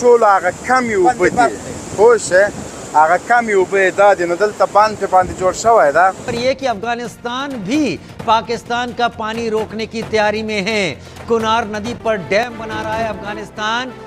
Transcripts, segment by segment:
ټولو هغه کمې اوبه دي پوه شې هغه کمې اوبه یې دا دي نو دلته بند پې باندې جوړ شوی ده. اور یہ کہ افغانستان بھی پاکستان کا پانی روکنے کی تیاری میں ہے. کنار ندی پر ڈیم بنا رہا ہے افغانستان.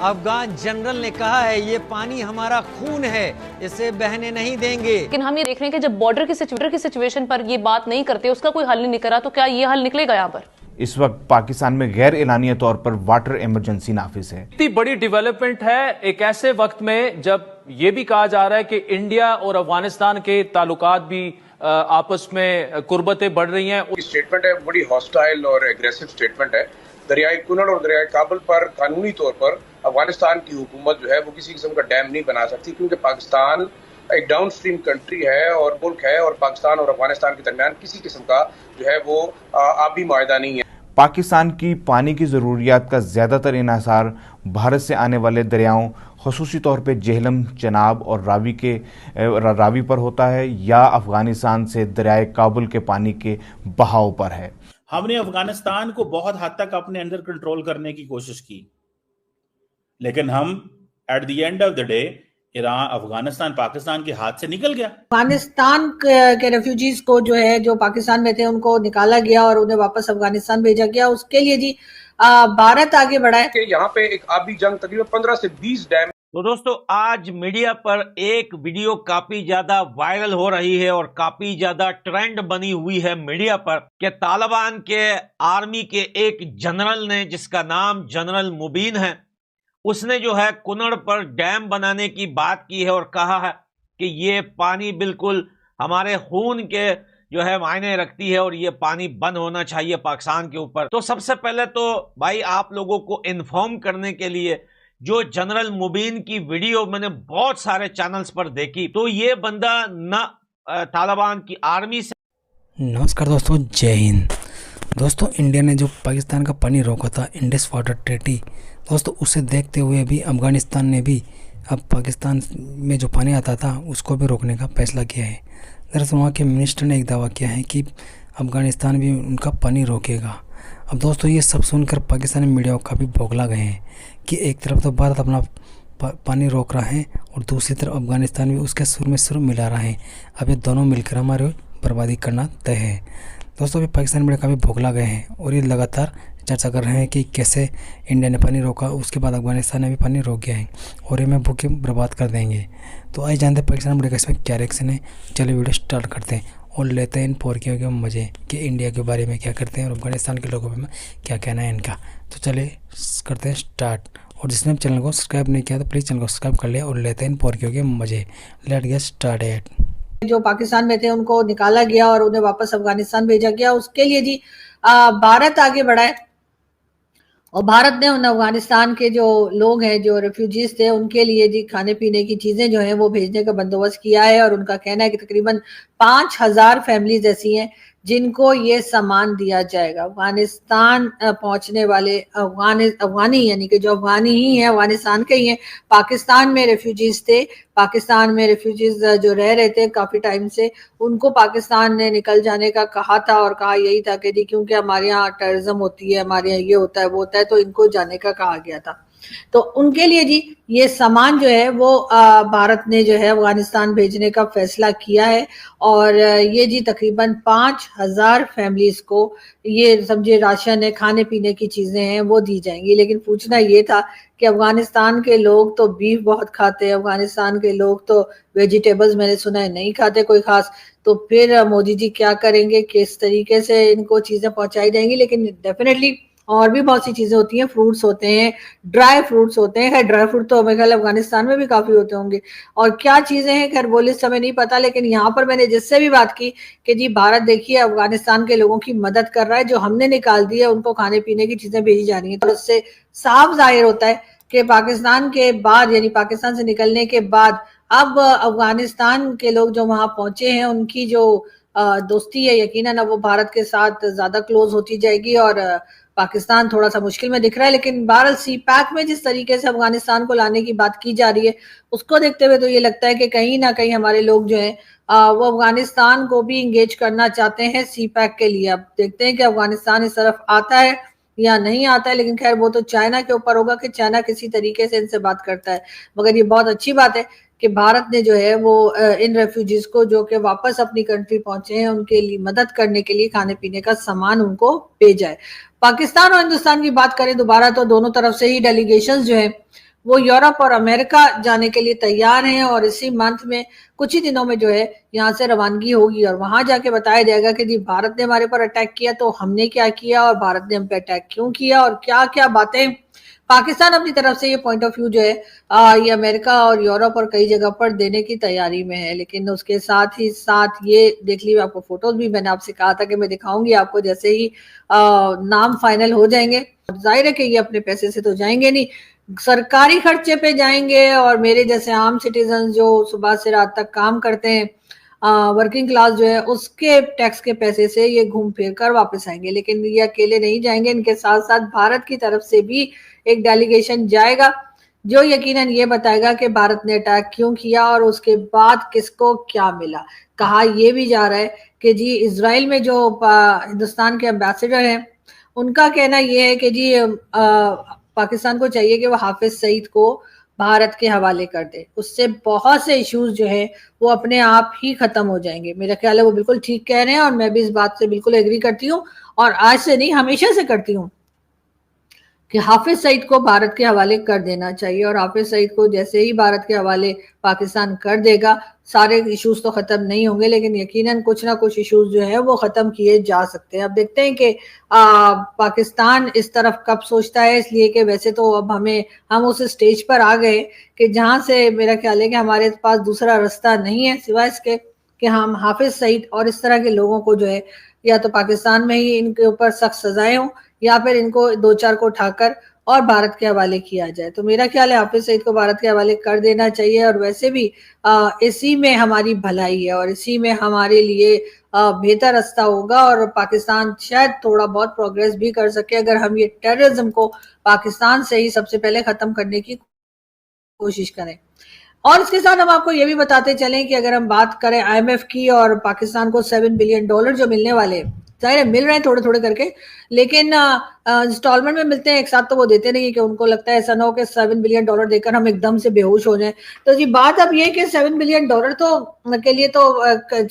افغان جنرل نے کہا ہے یہ پانی ہمارا خون ہے, اسے بہنے نہیں دیں گے. لیکن ہم یہ دیکھ رہے ہیں کہ جب بارڈر کی سچویشن پر یہ بات نہیں کرتے, اس کا کوئی حل نہیں نکلا, تو کیا یہ حل نکلے گا یہاں پر؟ اس وقت پاکستان میں غیر اعلانیہ طور پر واٹر ایمرجنسی نافذ ہے. اتنی بڑی ڈیولپمنٹ ہے ایک ایسے وقت میں جب یہ بھی کہا جا رہا ہے کہ انڈیا اور افغانستان کے تعلقات بھی آپس میں قربتیں بڑھ رہی ہیں. اسٹیٹمنٹ ہے بڑی ہاسٹائل اور ایگریسو اسٹیٹمنٹ ہے. دریائے کنڑ اور دریائے کابل پر قانونی طور پر افغانستان کی حکومت جو ہے وہ کسی قسم کا ڈیم نہیں بنا سکتی, کیونکہ پاکستان ایک ڈاؤن اسٹریم کنٹری ہے اور ملک ہے, اور پاکستان اور افغانستان کے درمیان کسی قسم کا جو ہے وہ آبی معاہدہ نہیں ہے. پاکستان کی پانی کی ضروریات کا زیادہ تر انحصار بھارت سے آنے والے دریاؤں خصوصی طور پہ جہلم, چناب اور راوی پر ہوتا ہے, یا افغانستان سے دریائے کابل کے پانی کے بہاؤ پر ہے. ہم نے افغانستان کو بہت حد تک اپنے اندر کنٹرول کرنے کی کوشش کی, لیکن ہم at the end of the day Iran Afghanistan Pakistan کے ہاتھ سے نکل گیا. افغانستان کے ریفیوجیز کو جو ہے جو پاکستان میں تھے ان کو نکالا گیا اور انہیں واپس افغانستان بھیجا گیا. اس کے لیے جی بھارت آگے بڑھا ہے کہ یہاں پہ ایک آبی جنگ تقریباً 15 سے 20 ڈیم. تو دوستو آج میڈیا پر ایک ویڈیو کافی زیادہ وائرل ہو رہی ہے اور کافی زیادہ ٹرینڈ بنی ہوئی ہے میڈیا پر, کہ طالبان کے آرمی کے ایک جنرل نے, جس کا نام جنرل مبین ہے, اس نے جو ہے کنڑ پر ڈیم بنانے کی بات کی ہے اور کہا ہے کہ یہ پانی بالکل ہمارے خون کے جو ہے معنی رکھتی ہے اور یہ پانی بند ہونا چاہیے پاکستان کے اوپر. تو سب سے پہلے تو بھائی آپ لوگوں کو انفارم کرنے کے لیے, جو جنرل مبین کی ویڈیو میں نے بہت سارے چینلز پر دیکھی, تو یہ بندہ نہ طالبان کی آرمی سے. نمسکار دوستو, جے ہند. دوستو انڈیا نے جو پاکستان کا پانی روکا تھا انڈس واٹر ٹریٹی, دوستو اسے دیکھتے ہوئے بھی افغانستان نے بھی اب پاکستان میں جو پانی آتا تھا اس کو بھی روکنے کا فیصلہ کیا ہے. دراصل وہاں کے منسٹر نے ایک دعویٰ کیا ہے کہ افغانستان بھی ان کا پانی روکے گا. اب دوستو یہ سب سن کر پاکستانی میڈیا کا بھی بوگلا گئے ہیں کہ ایک طرف تو بھارت اپنا پانی روک رہا ہے اور دوسری طرف افغانستان بھی اس کے سر میں سر ملا رہا ہے. اب یہ دونوں مل کر ہمارے بربادی کرنا طے ہے. دوستو ابھی پاکستانی میڈیا کا بھی بوگلا گئے ہیں اور یہ لگاتار چرچا کر رہے ہیں کہ کیسے انڈیا نے پانی روکا, اس کے بعد افغانستان نے بھی پانی روک گیا ہے اور یہ میں بھوکے برباد کر دیں گے. تو آئے جانتے ہیں پاکستان میڈیا کا اس میں کیا ریئیکشن ہے. چلے ویڈیو سٹارٹ کرتے ہیں اور لیتے ہیں ان پورکیوں کے مزے کہ انڈیا کے بارے میں کیا کرتے ہیں اور افغانستان کے لوگوں میں کیا کہنا ہے ان کا. تو چلے کرتے ہیں سٹارٹ. اور جس نے چینل کو سبسکرائب نہیں کیا تو پلیز چینل کو سبسکرائب کر لیں اور لیتے ہیں ان پورکیوں کے مزے. Let's get started. جو پاکستان میں تھے ان کو نکالا گیا اور انہیں واپس افغانستان بھیجا گیا. اس کے لیے جی بھارت آگے بڑھا ہے اور بھارت نے ان افغانستان کے جو لوگ ہیں جو ریفیوجیز تھے ان کے لیے جی کھانے پینے کی چیزیں جو ہیں وہ بھیجنے کا بندوبست کیا ہے. اور ان کا کہنا ہے کہ تقریباً 5000 فیملیز ایسی ہیں جن کو یہ سامان دیا جائے گا. افغانستان پہنچنے والے افغانی یعنی کہ جو افغانی ہی ہیں, افغانستان کے ہی ہیں, پاکستان میں ریفیوجیز تھے. پاکستان میں ریفیوجیز جو رہ رہے تھے کافی ٹائم سے, ان کو پاکستان نے نکل جانے کا کہا تھا اور کہا یہی تھا کہ جی کیونکہ ہمارے یہاں ٹیررزم ہوتی ہے, ہمارے یہاں یہ ہوتا ہے وہ ہوتا ہے, تو ان کو جانے کا کہا گیا تھا. تو ان کے لیے جی یہ سامان جو ہے وہ بھارت نے جو ہے افغانستان بھیجنے کا فیصلہ کیا ہے. اور یہ جی تقریباً 5000 فیملیز کو یہ سمجھے راشن ہے, کھانے پینے کی چیزیں ہیں وہ دی جائیں گی. لیکن پوچھنا یہ تھا کہ افغانستان کے لوگ تو بیف بہت کھاتے ہیں, افغانستان کے لوگ تو ویجیٹیبلز میں نے سنا ہے نہیں کھاتے کوئی خاص, تو پھر مودی جی کیا کریں گے, کس طریقے سے ان کو چیزیں پہنچائی جائیں گی. لیکن ڈیفینیٹلی اور بھی بہت سی چیزیں ہوتی ہیں, فروٹس ہوتے ہیں, ڈرائی فروٹس ہوتے ہیں. خیر ڈرائی فروٹ تو میرے خیال افغانستان میں بھی کافی ہوتے ہوں گے, اور کیا چیزیں ہیں خیر وہ لسٹ ہمیں نہیں پتا. لیکن یہاں پر میں نے جس سے بھی بات کی کہ جی بھارت دیکھیے افغانستان کے لوگوں کی مدد کر رہا ہے, جو ہم نے نکال دی ہے ان کو کھانے پینے کی چیزیں بھیجی جا رہی ہیں. تو اس سے صاف ظاہر ہوتا ہے کہ پاکستان کے بعد یعنی پاکستان سے نکلنے کے بعد اب افغانستان کے لوگ جو وہاں پہنچے ہیں ان کی جو دوستی ہے یقیناً اب وہ بھارت کے ساتھ زیادہ کلوز ہوتی جائے گی, اور پاکستان تھوڑا سا مشکل میں دکھ رہا ہے. لیکن بہرحال سی پیک میں جس طریقے سے افغانستان کو لانے کی بات کی جا رہی ہے اس کو دیکھتے ہوئے تو یہ لگتا ہے کہ کہیں نہ کہیں ہمارے لوگ جو ہیں وہ افغانستان کو بھی انگیج کرنا چاہتے ہیں سی پیک کے لیے. اب دیکھتے ہیں کہ افغانستان اس طرف آتا ہے یا نہیں آتا ہے, لیکن خیر وہ تو چائنا کے اوپر ہوگا کہ چائنا کسی طریقے سے ان سے بات کرتا ہے. مگر یہ بہت اچھی بات ہے کہ بھارت نے جو ہے وہ ان ریفیوجیز کو جو کہ واپس اپنی کنٹری پہنچے ہیں ان کے لیے مدد کرنے کے لیے کھانے پینے کا سامان ان کو بھیجا ہے. پاکستان اور ہندوستان کی بات کریں دوبارہ تو دونوں طرف سے ہی ڈیلیگیشنز جو ہیں وہ یورپ اور امریکہ جانے کے لیے تیار ہیں, اور اسی منتھ میں کچھ ہی دنوں میں جو ہے یہاں سے روانگی ہوگی اور وہاں جا کے بتایا جائے گا کہ جی بھارت نے ہمارے پر اٹیک کیا تو ہم نے کیا کیا اور بھارت نے ہم پہ اٹیک کیوں کیا اور کیا کیا باتیں. پاکستان اپنی طرف سے یہ پوائنٹ آف ویو جو ہے یہ امریکہ اور یورپ اور کئی جگہ پر دینے کی تیاری میں ہے. لیکن اس کے ساتھ ہی ساتھ یہ دیکھ لیے, آپ کو فوٹوز بھی میں نے آپ سے کہا تھا کہ میں دکھاؤں گی آپ کو جیسے ہی نام فائنل ہو جائیں گے. ظاہر ہے کہ یہ اپنے پیسے سے تو جائیں گے نہیں, سرکاری خرچے پہ جائیں گے, اور میرے جیسے عام سٹیزن جو صبح سے رات تک کام کرتے ہیں ورکنگ کلاس جو ہے اس کے ٹیکس کے پیسے سے یہ گھوم پھر کر واپس آئیں گے. لیکن یہ اکیلے نہیں جائیں گے, ان کے ساتھ ساتھ بھارت کی طرف سے بھی ایک ڈیلیگیشن جائے گا جو یقیناً یہ بتائے گا کہ بھارت نے اٹیک کیوں کیا اور اس کے بعد کس کو کیا ملا. کہا یہ بھی جا رہا ہے کہ جی اسرائیل میں جو ہندوستان کے امبیسڈر ہیں ان کا کہنا یہ ہے کہ جی پاکستان کو چاہیے کہ وہ حافظ سعید کو بھارت کے حوالے کر دے, اس سے بہت سے ایشوز جو ہیں وہ اپنے آپ ہی ختم ہو جائیں گے. میرا خیال ہے وہ بالکل ٹھیک کہہ رہے ہیں اور میں بھی اس بات سے بالکل ایگری کرتی ہوں, اور آج سے نہیں ہمیشہ سے کرتی ہوں کہ حافظ سعید کو بھارت کے حوالے کر دینا چاہیے. اور حافظ سعید کو جیسے ہی بھارت کے حوالے پاکستان کر دے گا سارے ایشوز تو ختم نہیں ہوں گے, لیکن یقیناً کچھ نہ کچھ ایشوز جو ہیں وہ ختم کیے جا سکتے ہیں. اب دیکھتے ہیں کہ پاکستان اس طرف کب سوچتا ہے, اس لیے کہ ویسے تو اب ہم اس سٹیج پر آ گئے کہ جہاں سے میرا خیال ہے کہ ہمارے پاس دوسرا راستہ نہیں ہے سوائے اس کے کہ ہم حافظ سعید اور اس طرح کے لوگوں کو جو ہے یا تو پاکستان میں ہی ان کے اوپر سخت سزائیں ہوں یا پھر ان کو دو چار کو اٹھا کر اور بھارت کے حوالے کیا جائے. تو میرا خیال ہے حافظ سعید کو بھارت کے حوالے کر دینا چاہیے, اور ویسے بھی اسی میں ہماری بھلائی ہے اور اسی میں ہمارے لیے بہتر راستہ ہوگا, اور پاکستان شاید تھوڑا بہت پروگریس بھی کر سکے اگر ہم یہ ٹیررزم کو پاکستان سے ہی سب سے پہلے ختم کرنے کی کوشش کریں. اور اس کے ساتھ ہم آپ کو یہ بھی بتاتے چلیں کہ اگر ہم بات کریں آئی ایم ایف کی اور پاکستان کو $7 بلین جو ملنے والے, ظاہر ہے مل رہے ہیں تھوڑے تھوڑے کر کے, لیکن انسٹالمنٹ میں ملتے ہیں, ایک ساتھ تو وہ دیتے نہیں کہ ان کو لگتا ہے ایسا نہ ہو کہ $7 بلین دے کر ہم ایک دم سے بے ہوش ہو جائیں. تو جی بات اب یہ کہ $7 بلین تو کے لیے تو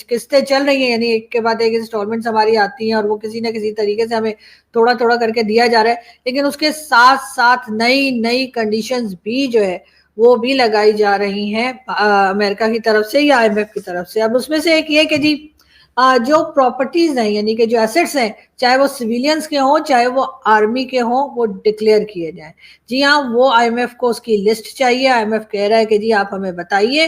قسطیں چل رہی ہیں, یعنی ایک کے بعد ایک انسٹالمنٹس ہماری آتی ہیں اور وہ کسی نہ کسی طریقے سے ہمیں تھوڑا تھوڑا کر کے دیا جا رہا ہے, لیکن اس کے ساتھ ساتھ نئی کنڈیشنز بھی جو ہے وہ بھی لگائی جا رہی ہیں امریکہ کی طرف سے یا آئی ایم ایف کی طرف سے. اب اس میں سے ایک یہ کہ جی جو پراپرٹیز ہیں یعنی کہ جو ایسٹس ہیں چاہے وہ سویلینز کے ہوں چاہے وہ آرمی کے ہوں وہ ڈکلیئر کیے جائیں. جی ہاں, وہ آئی ایم ایف کو اس کی لسٹ چاہیے. آئی ایم ایف کہہ رہا ہے کہ جی آپ ہمیں بتائیے